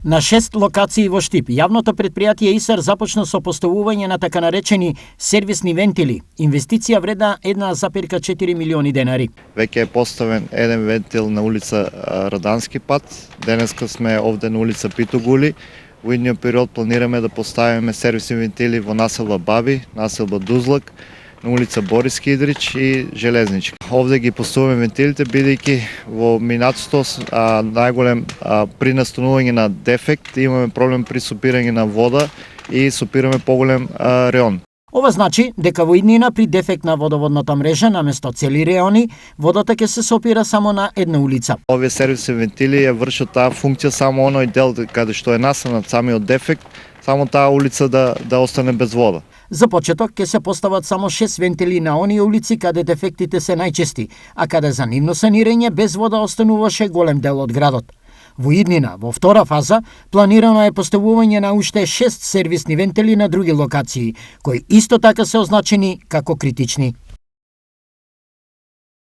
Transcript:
На 6 локации во Штип, јавното предпријатие ИСАР започна со поставување на така наречени сервисни вентили, инвестиција вредна 1,4 милиони денари. Веќе е поставен еден вентил на улица Радански пат, денеска сме овде на улица Питогули. Во идниот период планираме да поставиме сервисни вентили во населба Баби, населба Дузлак, на улица Борис Кидрич и Железничка. Овде ги поставуваме вентилите, бидејќи во минатото најголем при настанување на дефект имаме проблем при сопирање на вода и сопираме поголем реон. Ова значи дека во иднина при дефект на водоводната мрежа наместо цели реони, водата ќе се сопира само на една улица. Овие сервисни вентили ја вршат таа функција само оној дел каде што е настанат самиот дефект, само таа улица да остане без вода. За почеток ќе се постават само 6 вентили на оние улици каде дефектите се најчести, а каде за нивно санирање без вода остануваше голем дел од градот. Во иднина, во втора фаза, планирано е поставување на уште 6 сервисни вентили на други локации, кои исто така се означени како критични.